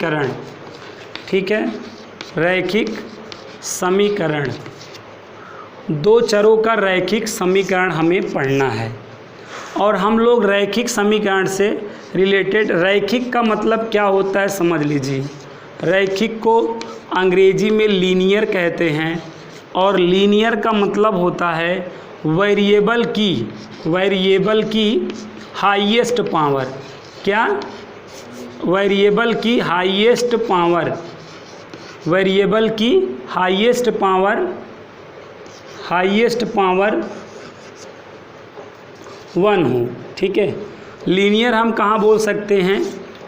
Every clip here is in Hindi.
करण, ठीक है, रैखिक समीकरण, दो चरों का रैखिक समीकरण हमें पढ़ना है। और हम लोग रैखिक समीकरण से रिलेटेड, रैखिक का मतलब क्या होता है समझ लीजिए। रैखिक को अंग्रेजी में लीनियर कहते हैं और लीनियर का मतलब होता है वेरिएबल की हाईएस्ट पावर। क्या? वेरिएबल की हाईएस्ट पावर, वेरिएबल की हाईएस्ट पावर 1 हो, ठीक है। लीनियर हम कहाँ बोल सकते हैं?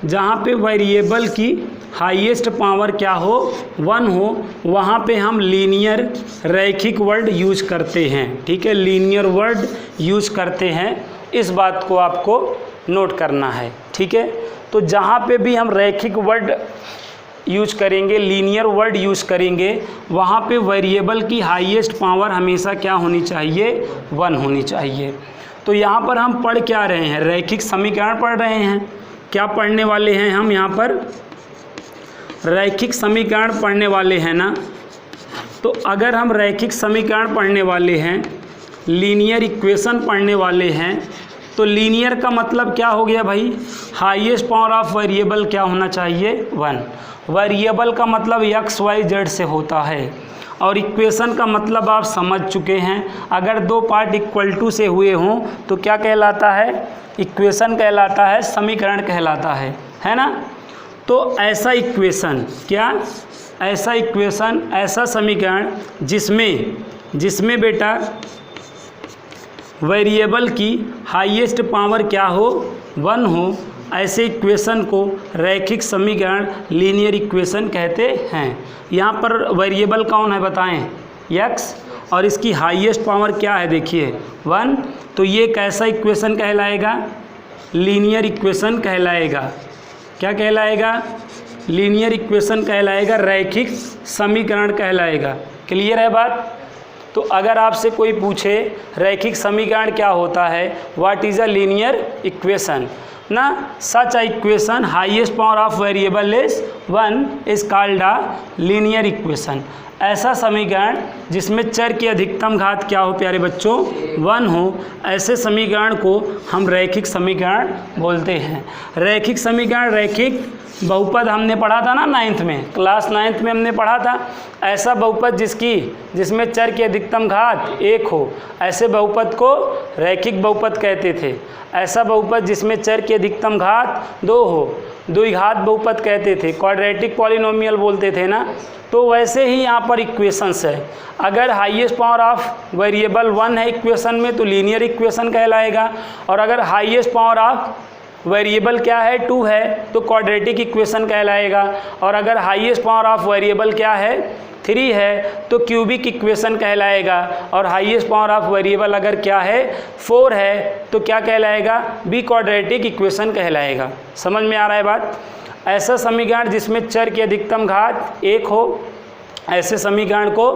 जहाँ पे वेरिएबल की हाईएस्ट पावर क्या हो, 1 हो, वहाँ पे हम लीनियर रैखिक वर्ड यूज करते हैं, ठीक है, लीनियर वर्ड यूज करते हैं। इस बात को आपको नोट करना है, ठीक है। तो जहाँ पे भी हम रैखिक वर्ड यूज करेंगे, लीनियर वर्ड यूज करेंगे, वहाँ पे वेरिएबल की हाईएस्ट पावर हमेशा क्या होनी चाहिए? 1 होनी चाहिए। तो यहाँ पर हम पढ़ क्या रहे हैं? रैखिक समीकरण पढ़ रहे हैं। क्या पढ़ने वाले हैं हम यहाँ पर? रैखिक समीकरण पढ़ने वाले हैं ना। तो अगर हम रैखिक समीकरण पढ़ने वाले हैं, लीनियर इक्वेशन पढ़ने वाले हैं, तो लीनियर का मतलब क्या हो गया भाई? हाईएस्ट पावर ऑफ वेरिएबल क्या होना चाहिए? 1। वेरिएबल का मतलब एक्स वाई जेड से होता है और इक्वेशन का मतलब आप समझ चुके हैं। अगर दो पार्ट इक्वल टू से हुए हों तो क्या कहलाता है? इक्वेशन कहलाता है, समीकरण कहलाता है ना। तो ऐसा इक्वेशन, क्या? ऐसा इक्वेशन, ऐसा समीकरण जिसमें बेटा वेरिएबल की हाईएस्ट पावर क्या हो? 1 हो, ऐसे इक्वेशन को रैखिक समीकरण लीनियर इक्वेशन कहते हैं। यहाँ पर वेरिएबल कौन है बताएं? x, और इसकी हाईएस्ट पावर क्या है? देखिए 1। तो ये कैसा इक्वेशन कहलाएगा? लीनियर इक्वेशन कहलाएगा। क्या कहलाएगा? लीनियर इक्वेशन कहलाएगा, रैखिक समीकरण कहलाएगा। क्लियर है बात? तो अगर आपसे कोई पूछे रैखिक समीकरण क्या होता है, what is a linear equation ना, such a equation highest power of variable is 1 is called a linear equation. ऐसा समीकरण जिसमें चर की अधिकतम घात क्या हो प्यारे बच्चों? 1 हो, ऐसे समीकरण को हम रैखिक समीकरण बोलते हैं। रैखिक समीकरण, रैखिक बहुपद हमने पढ़ा था ना 9th में, क्लास 9th में हमने पढ़ा था। ऐसा बहुपद जिसमें चर की अधिकतम घात 1 हो, ऐसे बहुपद को रैखिक बहुपद कहते थे। ऐसा बहुपद जिसमें चर की अधिकतम घात 2 हो, द्विघात बहुपद कहते थे, क्वाड्रेटिक पॉलिनोमियल बोलते थे ना। तो वैसे ही यहाँ पर इक्वेशंस है। अगर हाईएस्ट पावर ऑफ वेरिएबल 1 है इक्वेशन में तो लीनियर इक्वेशन कहलाएगा, और अगर हाईएस्ट पावर ऑफ वेरिएबल क्या है? 2 है, तो क्वाड्रेटिक इक्वेशन कहलाएगा। और अगर हाईएस्ट पावर ऑफ वेरिएबल क्या है? 3 है, तो क्यूबिक इक्वेशन कहलाएगा। और हाईएस्ट पावर ऑफ वेरिएबल अगर क्या है? 4 है, तो क्या कहलाएगा? बी क्वाड्रेटिक इक्वेशन कहलाएगा। समझ में आ रहा है बात? ऐसा समीकरण जिसमें चर की अधिकतम घात 1 हो, ऐसे समीकरण को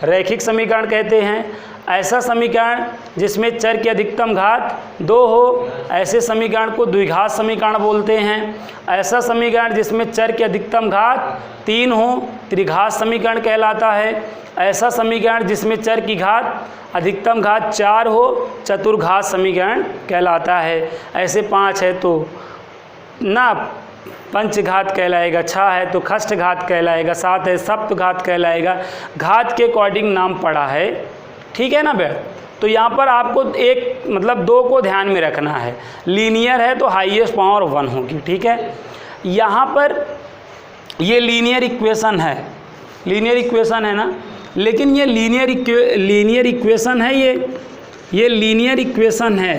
रैखिक समीकरण कहते हैं। ऐसा समीकरण जिसमें चर की अधिकतम घात 2 हो, ऐसे समीकरण को द्विघात समीकरण बोलते हैं। ऐसा समीकरण जिसमें चर की अधिकतम घात 3 हो, त्रिघात समीकरण कहलाता है। ऐसा समीकरण जिसमें चर की घात अधिकतम घात 4 हो, चतुर्घात समीकरण कहलाता है। ऐसे 5 है तो ना पंचघात कहलाएगा, 6 है तो खष्टघात कहलाएगा, 7 है सप्तघात कहलाएगा। घात के अकॉर्डिंग नाम पड़ा है, ठीक है ना बेटा। तो यहाँ पर आपको एक मतलब 2 को ध्यान में रखना है। लीनियर है तो हाईएस्ट पावर 1 होगी, ठीक है। यहाँ पर ये लीनियर इक्वेशन है, लीनियर इक्वेशन है ना, लेकिन ये लीनियर इक्वेशन है, ये लीनियर इक्वेशन है,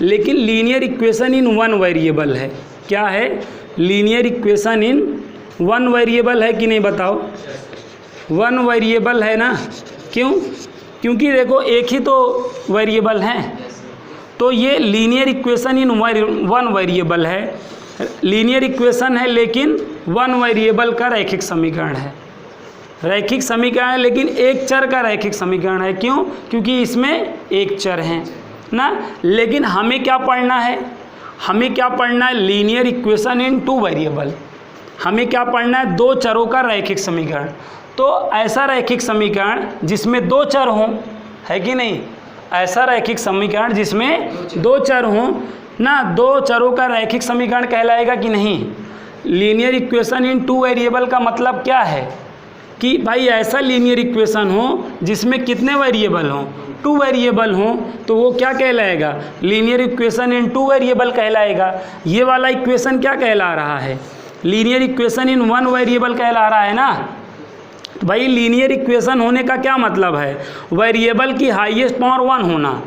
लेकिन लीनियर इक्वेशन इन 1 वेरिएबल है। क्या है? लीनियर इक्वेशन इन 1 वेरिएबल है कि नहीं बताओ? 1 वेरिएबल है ना। क्यों? क्योंकि देखो एक ही तो वेरिएबल हैं, तो ये लीनियर इक्वेशन इन 1 वेरिएबल है। लीनियर इक्वेशन है लेकिन 1 वेरिएबल का रैखिक समीकरण है। रैखिक समीकरण है लेकिन एक चर का रैखिक समीकरण है। क्यों? क्योंकि इसमें एक चर हैं ना। लेकिन हमें क्या पढ़ना है? हमें क्या पढ़ना है? Linear equation in 2 variable. हमें क्या पढ़ना है, दो चरों का रैखिक समीकरण। तो ऐसा रैखिक समीकरण जिसमें दो चर हों, है कि नहीं, ऐसा रैखिक समीकरण जिसमें दो चर हों ना, दो चरों का रैखिक समीकरण कहलाएगा कि नहीं। Linear equation in two variable का मतलब क्या है कि भाई ऐसा लीनियर इक्वेशन हो जिसमें कितने वेरिएबल हों, टू वेरिएबल हों, तो वो क्या कहलाएगा, linear equation in two variable कहलाएगा। ये वाला इक्वेशन क्या कहला रहा है, linear equation in one variable कहला रहा है ना। भाई लीनियर इक्वेशन होने का क्या मतलब है, वेरिएबल की हाईएस्ट पावर वन होना,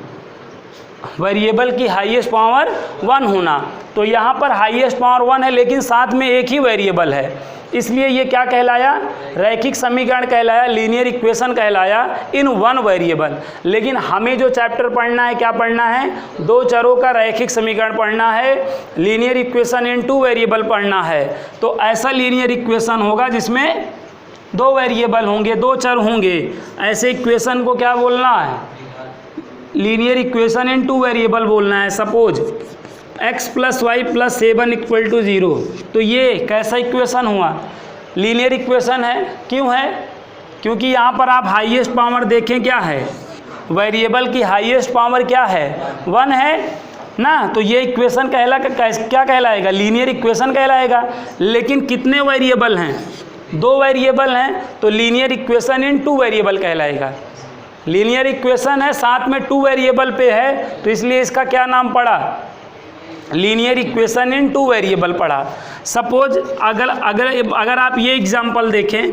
वेरिएबल की हाईएस्ट पावर वन होना। तो यहाँ पर हाईएस्ट पावर वन है लेकिन साथ में एक ही वेरिएबल है, इसलिए ये क्या कहलाया, रैखिक समीकरण कहलाया, लीनियर इक्वेशन कहलाया इन वन वेरिएबल। लेकिन हमें जो चैप्टर पढ़ना है, क्या पढ़ना है, दो चरों का रैखिक समीकरण पढ़ना है, linear equation in two variable पढ़ना है। तो ऐसा लीनियर इक्वेशन होगा जिसमें दो वेरिएबल होंगे, दो चर होंगे, ऐसे इक्वेशन को क्या बोलना है, linear equation in two variable बोलना है। सपोज x + y + 7 = 0, तो ये कैसा इक्वेशन हुआ, लीनियर इक्वेशन है। क्यों है, क्योंकि यहाँ पर आप हाईएस्ट पावर देखें क्या है, वेरिएबल की हाईएस्ट पावर क्या है, 1 है ना। तो ये इक्वेशन क्या कहलाएगा, लीनियर इक्वेशन कहलाएगा। लेकिन कितने वेरिएबल हैं, दो वेरिएबल हैं, तो linear equation in two variable कहलाएगा। लीनियर इक्वेशन है साथ में टू वेरिएबल पे है, तो इसलिए इसका क्या नाम पड़ा, linear equation in two variable पढ़ा। सपोज अगर आप ये एग्जांपल देखें,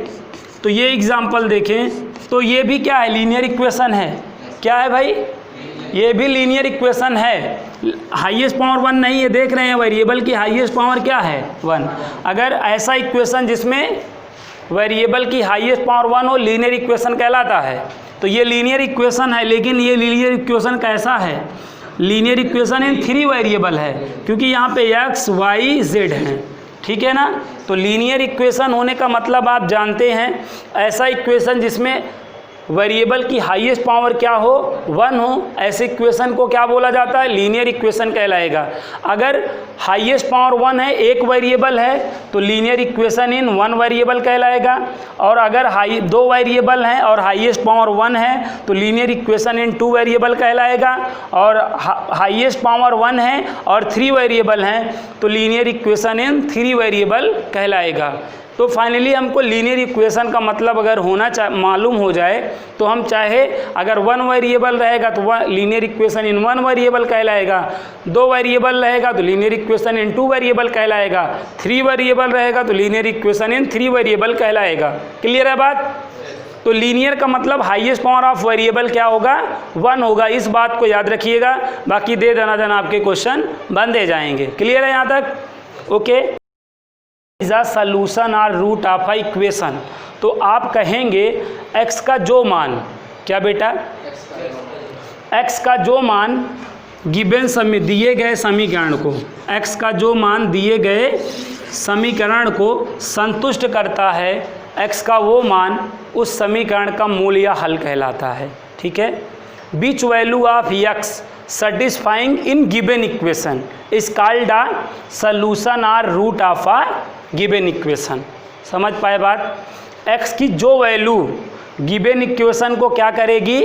तो ये एग्जांपल देखें तो ये भी क्या है, लीनियर इक्वेशन है। क्या है भाई, ये भी लीनियर इक्वेशन है। हाईएस्ट पावर 1 नहीं है, देख रहे हैं वेरिएबल की हाईएस्ट पावर क्या है, 1। अगर ऐसा इक्वेशन जिसमें वेरिएबल की हाईएस्ट पावर 1 हो, लीनियर इक्वेशन कहलाता है। तो ये लीनियर इक्वेशन है, लेकिन ये लीनियर इक्वेशन कैसा है, लीनियर इक्वेशन इन 3 वेरिएबल है, क्योंकि यहाँ पे x, y, z हैं, ठीक है ना। तो लीनियर इक्वेशन होने का मतलब आप जानते हैं, ऐसा इक्वेशन जिसमें वेरिएबल की हाईएस्ट पावर क्या हो, 1 हो, ऐसे इक्वेशन को क्या बोला जाता है, लीनियर इक्वेशन कहलाएगा। अगर हाईएस्ट पावर 1 है, एक वेरिएबल है, तो लीनियर इक्वेशन इन 1 वेरिएबल कहलाएगा। और अगर दो वेरिएबल हैं और हाईएस्ट पावर 1 है, तो लीनियर इक्वेशन इन 2 वेरिएबल कहलाएगा। और हाईएस्ट पावर 1 है और 3 वेरिएबल हैं, तो लीनियर इक्वेशन इन 3 वेरिएबल कहलाएगा। तो फाइनली हमको लीनियर इक्वेशन का मतलब अगर मालूम हो जाए, तो हम चाहे अगर 1 वेरिएबल रहेगा तो लीनियर इक्वेशन इन 1 वेरिएबल कहलाएगा, 2 वेरिएबल रहेगा तो लीनियर इक्वेशन इन 2 वेरिएबल कहलाएगा, 3 वेरिएबल रहेगा तो लीनियर इक्वेशन इन 3 वेरिएबल कहलाएगा। क्लियर है बात। तो लीनियर का मतलब हाईएस्ट पावर ऑफ वेरिएबल क्या होगा, 1 होगा। इस बात को याद रखिएगा, बाकी दे दनादन आपके क्वेश्चन बंदे जाएंगे। क्लियर है यहाँ तक, ओके। इज अ सॉल्यूशन और रूट ऑफ अ इक्वेशन। तो आप कहेंगे x का जो मान, क्या बेटा, x का जो मान गिवन दिए गए समीकरण को, x का जो मान दिए गए समीकरण को संतुष्ट करता है, x का वो मान उस समीकरण का मूल या हल कहलाता है। ठीक है। Which value of x satisfying in given equation is called a solution or root of a given equation। समझ पाए बात। x की जो वैल्यू गिवन इक्वेशन को क्या करेगी,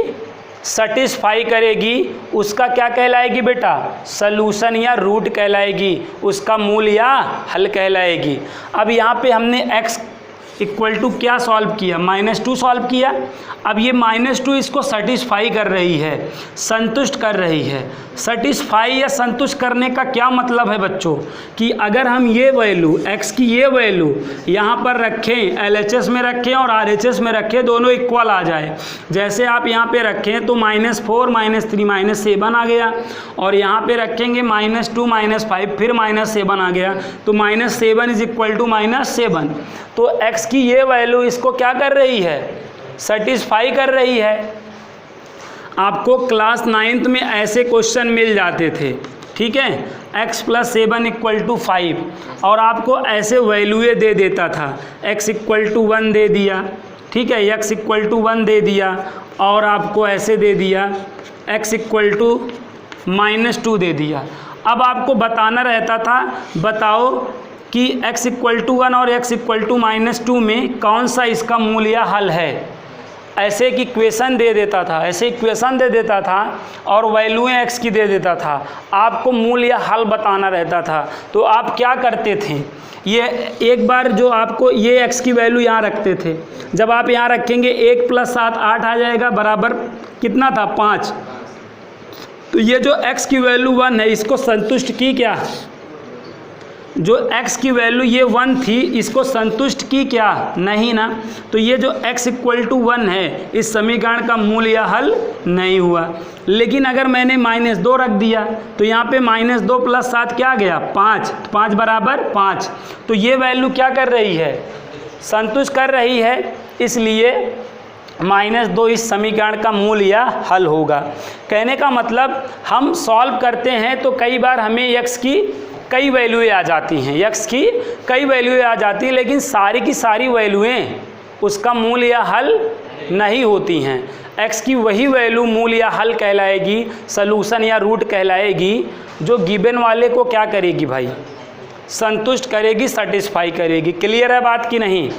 सेटिस्फाई करेगी, उसका क्या कहलाएगी बेटा, सॉल्यूशन या रूट कहलाएगी, उसका मूल या हल कहलाएगी। अब यहाँ पे हमने x इक्वल टू क्या सॉल्व किया, -2 सॉल्व किया। अब ये -2 इसको सेटिस्फाई कर रही है, संतुष्ट कर रही है। सेटिस्फाई या संतुष्ट करने का क्या मतलब है बच्चों, कि अगर हम ये वैल्यू x की ये वैल्यू यहाँ पर रखें, LHS में रखें और RHS में रखें, दोनों इक्वल आ जाए। जैसे आप यहाँ पे रखें तो -4 -3 -7 आ गया, और यहाँ पे रखेंगे -2 -5 फिर -7 आ गया, तो -7 इज इक्वल टू -7। तो x की ये वैल्यू इसको क्या कर रही है, सेटिस्फाई कर रही है। आपको क्लास 9th में ऐसे क्वेश्चन मिल जाते थे, ठीक है, x + 7 = 5, और आपको ऐसे वैल्यूए दे देता था, x = 1 दे दिया, ठीक है, x = 1 दे दिया, और आपको ऐसे दे दिया x = -2 दे दिया। अब आपको बताना रहता था, बताओ कि x = 1 और x = -2 में कौन सा इसका मूल या हल है। ऐसे कि इक्वेशन दे देता था, ऐसे इक्वेशन दे देता था और वैल्यूएं x की दे देता था, आपको मूल या हल बताना रहता था। तो आप क्या करते थे, ये एक बार जो आपको ये x की वैल्यू यहाँ रखते थे, जब आप यहाँ रखेंगे 1 + 7 8 आ जाएगा, बराबर कितना था 5। तो ये जो x की वैल्यू 1 है इसको संतुष्ट की क्या, जो x की वैल्यू ये 1 थी इसको संतुष्ट की क्या, नहीं ना। तो ये जो x = 1 है इस समीकरण का मूल या हल नहीं हुआ। लेकिन अगर मैंने -2 रख दिया तो यहाँ पे -2 + 7 क्या गया 5, 5 = 5। तो ये वैल्यू क्या कर रही है, संतुष्ट कर रही है, इसलिए -2 इस समीकरण का मूल या हल होगा। कहने का मतलब हम सॉल्व करते हैं तो कई बार हमें x की कई वैल्यूएँ आ जाती हैं, x की कई वैल्यूएँ आ जाती हैं, लेकिन सारी की सारी वैल्यूएँ उसका मूल या हल नहीं होती हैं। x की वही वैल्यू मूल या हल कहलाएगी, सलूशन या रूट कहलाएगी, जो गिवन वाले को क्या करेगी भाई, संतुष्ट करेगी, सेटिस्फाई करेगी। क्लियर है बात कि नहीं।